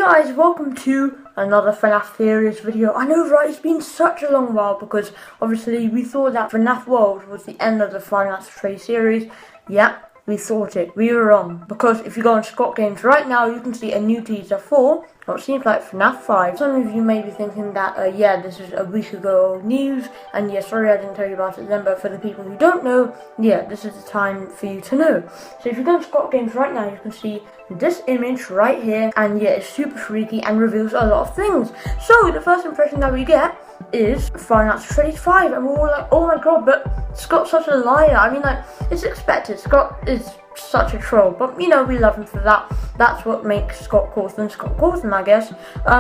guys, welcome to another FNAF Theories video. I know, right, it's been such a long while because obviously we thought that FNAF World was the end of the FNAF Freddy series. Yeah, we thought it. We were wrong, because if you go on Scott Games right now, you can see a new teaser for what seems like FNAF 5. Some of you may be thinking that, yeah, this is a week ago news, and yeah, sorry I didn't tell you about it then, but for the people who don't know, yeah, this is the time for you to know. So if you go on Scott Games right now, you can see this image right here, and yeah, it's super freaky and reveals a lot of things. So the first impression that we get is FNAF Freddy 5, and we're all like, oh my god, but Scott's such a liar. I mean, like, it's expected. Scott is such a troll, but you know, we love him for that. That's what makes Scott Cawthon, I guess,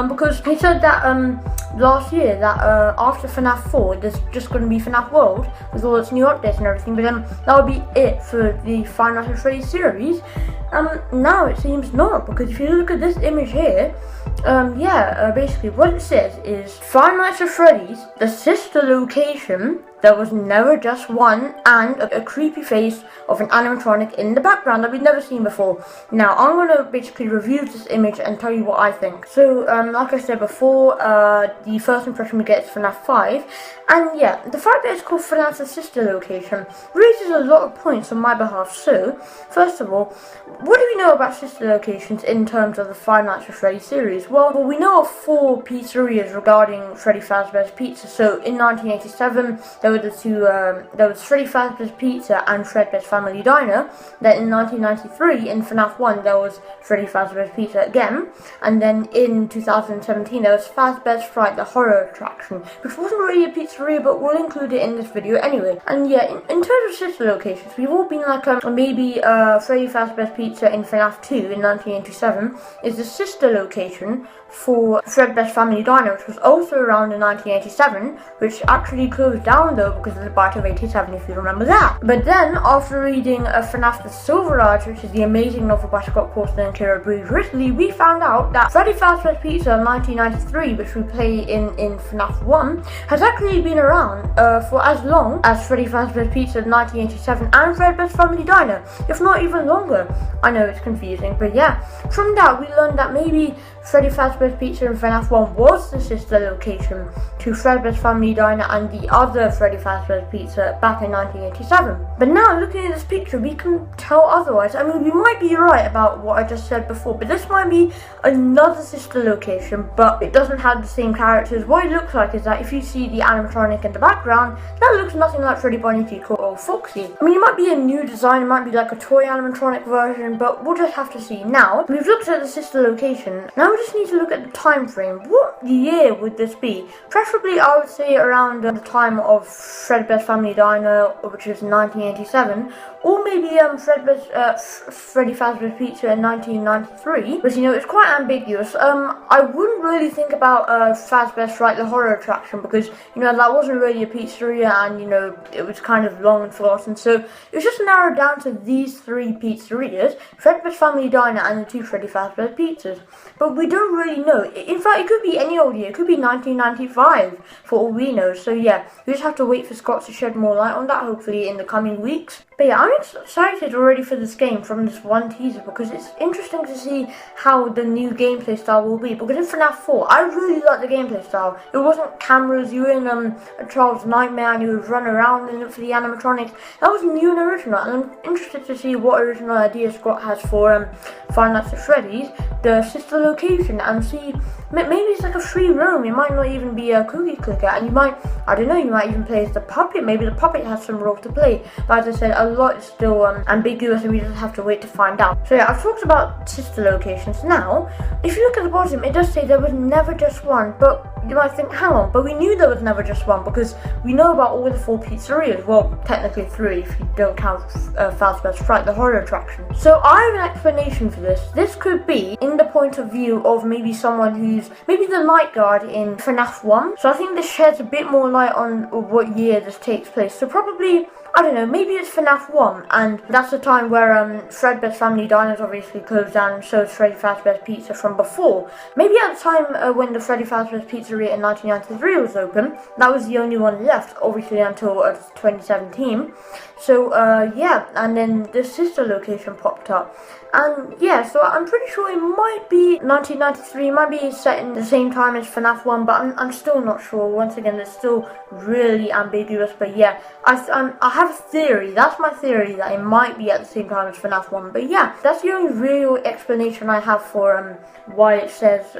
because he said that last year that after FNAF 4 there's just going to be FNAF World with all its new updates and everything, but then that would be it for the FNAF Freddy series. Now it seems not, because if you look at this image here, basically what it says is Five Nights at Freddy's The Sister Location. There was never just one, and a creepy face of an animatronic in the background that we've never seen before. Now, I'm going to basically review this image and tell you what I think. So, like I said before, the first impression we get is FNAF 5. And yeah, the fact that it's called FNAF The Sister Location raises a lot of points on my behalf. So, first of all, what do we know about sister locations in terms of the Five Nights at Freddy series? Well, we know of 4 pizzerias regarding Freddy Fazbear's Pizza. So, in 1987, there were the two, there was Freddy Fazbear's Pizza and Fredbear's Family Diner. Then in 1993, in FNAF 1, there was Freddy Fazbear's Pizza again. And then in 2017, there was Fazbear's Fright, the horror attraction, which wasn't really a pizzeria, but we'll include it in this video anyway. And yeah, in terms of sister locations, we've all been like, maybe Freddy Fazbear's Pizza in FNAF 2 in 1987 is the sister location for Fredbear's Family Diner, which was also around in 1987, which actually closed down though because of the bite of 87, if you remember that. But then, after reading FNAF The Silver Age, which is the amazing novel by Scott Cawthon and Kira Breeze-Risley, we found out that Freddy Fazbear's Pizza in 1993, which we play in FNAF 1, has actually been around for as long as Freddy Fazbear's Pizza in 1987 and Fredbear's Family Diner, if not even longer. I know it's confusing, but yeah. From that, we learned that maybe Freddy Fazbear's Pizza in FNAF 1 was the sister location to Fredbear's Family Diner and the other Freddy Fazbear's Pizza back in 1987. But now, looking at this picture, we can tell otherwise. I mean, we might be right about what I just said before, but this might be another sister location, but it doesn't have the same characters. What it looks like is that if you see the animatronic in the background, that looks nothing like Freddy Bunny Tico or Foxy. I mean, it might be a new design, it might be like a toy animatronic version, but we'll just have to see. Now, we've looked at the sister location. Now we just need to look at the time frame. What year would this be? Preferably, I would say around the time of Fredbear's Family Diner, which is 1987, or maybe Freddy Fazbear's Pizza in 1993. But you know, it's quite ambiguous. I wouldn't really think about Fazbear's Fright, the horror attraction, because you know that wasn't really a pizzeria, and you know it was kind of long and forgotten. So it was just narrowed down to these 3 pizzerias: Fredbear's Family Diner and the 2 Freddy Fazbear's Pizzas. But we don't really know. In fact, it could be any old year. It could be 1995 for all we know. So yeah, we just have to wait for Scott to shed more light on that, hopefully in the coming weeks. But yeah, I'm excited already for this game from this one teaser, because it's interesting to see how the new gameplay style will be. Because in FNAF 4, I really like the gameplay style. It wasn't cameras, you were in a child's nightmare and you would run around and look for the animatronics. That was new and original, and I'm interested to see what original idea Scott has for Five Nights at Freddy's, the sister location, and see, maybe it's like a free roam. It might not even be a cookie clicker, and you might, I don't know, you might even play as the puppet. Maybe the puppet has some role to play. But as I said, a lot is still ambiguous, and we just have to wait to find out. So yeah, I've talked about sister locations. Now, if you look at the bottom, it does say there was never just one, but you might think, hang on, but we knew there was never just one, because we know about all the 4 pizzerias. Well, technically 3 if you don't count Fazbear's Fright, the horror attraction. So I have an explanation for this. This could be in the point of view of maybe someone who's maybe the night guard in FNAF 1. So I think this sheds a bit more light on what year this takes place. So probably, I don't know, maybe it's FNAF 1, and that's the time where Fredbear's Family Diner's obviously closed down, and so is Freddy Fazbear's Pizza from before. Maybe at the time when the Freddy Fazbear's Pizza pizzeria in 1993 was open. That was the only one left, obviously, until 2017. So yeah, and then the sister location popped up. And yeah, so I'm pretty sure it might be 1993, might be set in the same time as FNAF 1, but I'm still not sure. Once again, it's still really ambiguous, but yeah, I have a theory, that's my theory, that it might be at the same time as FNAF 1, but yeah, that's the only real explanation I have for why it says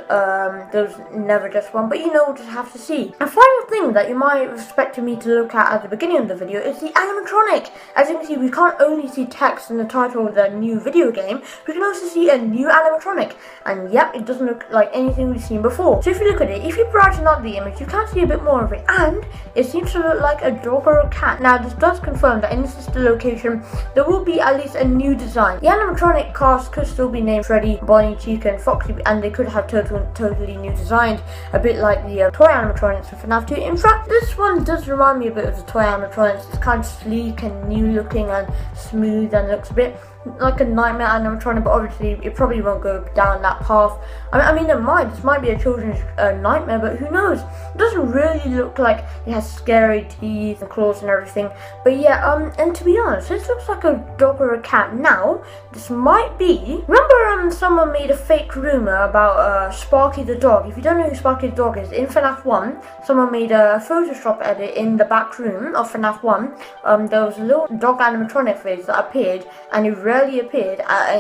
there's never just one, but you know, we'll just have to see. A final thing that you might have expected me to look at the beginning of the video is the animatronic. As you can see, we can't only see text in the title of the new video game, we can also see a new animatronic, and yep, it doesn't look like anything we've seen before. So if you look at it, if you brighten up the image, you can see a bit more of it, and it seems to look like a dog or a cat. Now this does confirm that in the sister location there will be at least a new design. The animatronic cast could still be named Freddy, Bonnie, Chica and Foxy, and they could have totally new designs, a bit like the toy animatronics for FNAF 2. In fact, this one does remind me a bit of the toy animatronics. It's kind of sleek and new looking and smooth, and looks a bit like a nightmare animatronic, but obviously it probably won't go down that path. I mean, it might. This might be a children's nightmare, but who knows? It doesn't really look like it has scary teeth and claws and everything. But yeah, and to be honest, this looks like a dog or a cat. Now, this might be. Remember, someone made a fake rumor about Sparky the dog. If you don't know who Sparky the dog is, in FNAF 1, someone made a Photoshop edit in the back room of FNAF 1. There was a little dog animatronic face that appeared, and it rarely appeared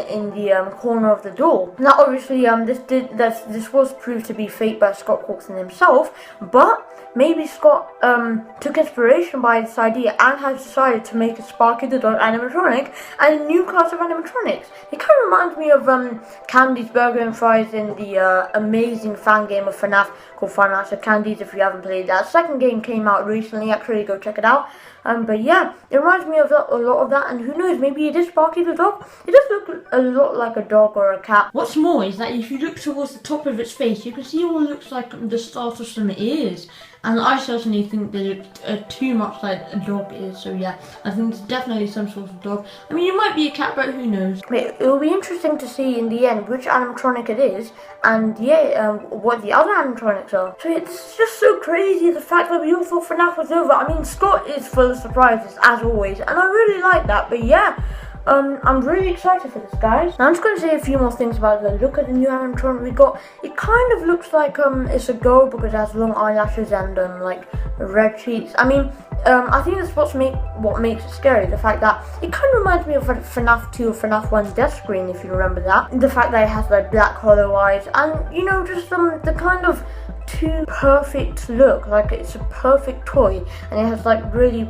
in the corner of the door. Now, obviously, this was proved to be fake by Scott Corkson himself, but maybe Scott took inspiration by this idea and has decided to make a Sparky the dog animatronic and a new class of animatronics. It kind of reminds me of Candy's Burger and Fries in the amazing fan game of FNAF called Five Nights at Candy's. If you haven't played that, second game came out recently. Actually, go check it out. But yeah, it reminds me of a lot of that, and who knows, maybe it is Sparky the dog. It does look a lot like a dog or a cat. What's more is that if you look towards the top of its face, you can see what looks like the start of some ears. And I certainly think they look too much like a dog is, so yeah, I think it's definitely some sort of dog. I mean, it might be a cat, but who knows. It will be interesting to see in the end which animatronic it is, and yeah, what the other animatronics are. So it's just so crazy, the fact that we all thought FNAF was over. I mean, Scott is full of surprises, as always, and I really like that, but yeah. I'm really excited for this, guys. Now I'm just going to say a few more things about the look of the new animatronic we got. It kind of looks like it's a girl because it has long eyelashes and like red cheeks. I mean, I think that's what makes it scary. The fact that it kind of reminds me of FNAF 2 or FNAF 1 death screen, if you remember that. The fact that it has like black hollow eyes and, you know, just the kind of too perfect look, like it's a perfect toy, and it has like really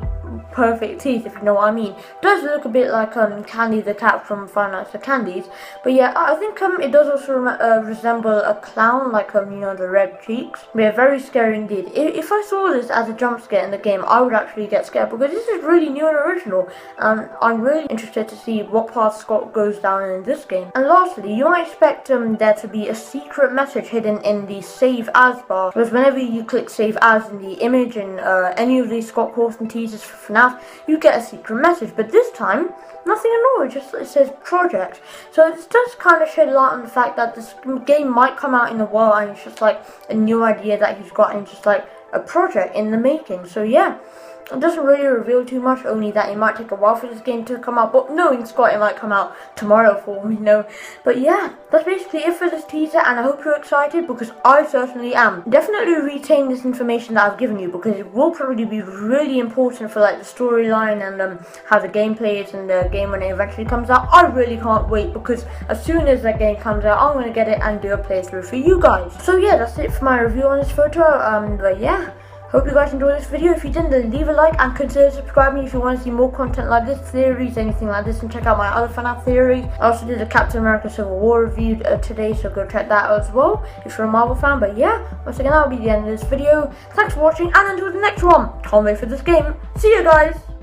perfect teeth, if you know what I mean. It does look a bit like Candy the cat from Five Nights at Candy's, but yeah, I think it does also resemble a clown, like you know, the red cheeks. But yeah, very scary indeed. If I saw this as a jump scare in the game, I would actually get scared because this is really new and original. I'm really interested to see what path Scott goes down in this game. And lastly, you might expect there to be a secret message hidden in the Save As bar, because whenever you click Save As in the image in any of these Scott Corson teasers for FNAF, you get a secret message, but this time nothing at all. It says project. So it does kind of shed light on the fact that this game might come out in a while, and it's just like a new idea that he's got, and just like a project in the making. So yeah, it doesn't really reveal too much, only that it might take a while for this game to come out, but knowing Scott, it might come out tomorrow for all we know. But yeah, that's basically it for this teaser, and I hope you're excited, because I certainly am. Definitely retain this information that I've given you, because it will probably be really important for like the storyline and how the gameplay is in the game when it eventually comes out. I really can't wait, because as soon as that game comes out, I'm going to get it and do a playthrough for you guys. So yeah, that's it for my review on this photo. But yeah, hope you guys enjoyed this video. If you didn't, then leave a like and consider subscribing if you want to see more content like this, theories, anything like this, and check out my other FNAF theories. I also did a Captain America Civil War review today, so go check that out as well if you're a Marvel fan. But yeah, once again, that'll be the end of this video. Thanks for watching, and until the next one, can't wait for this game. See you guys!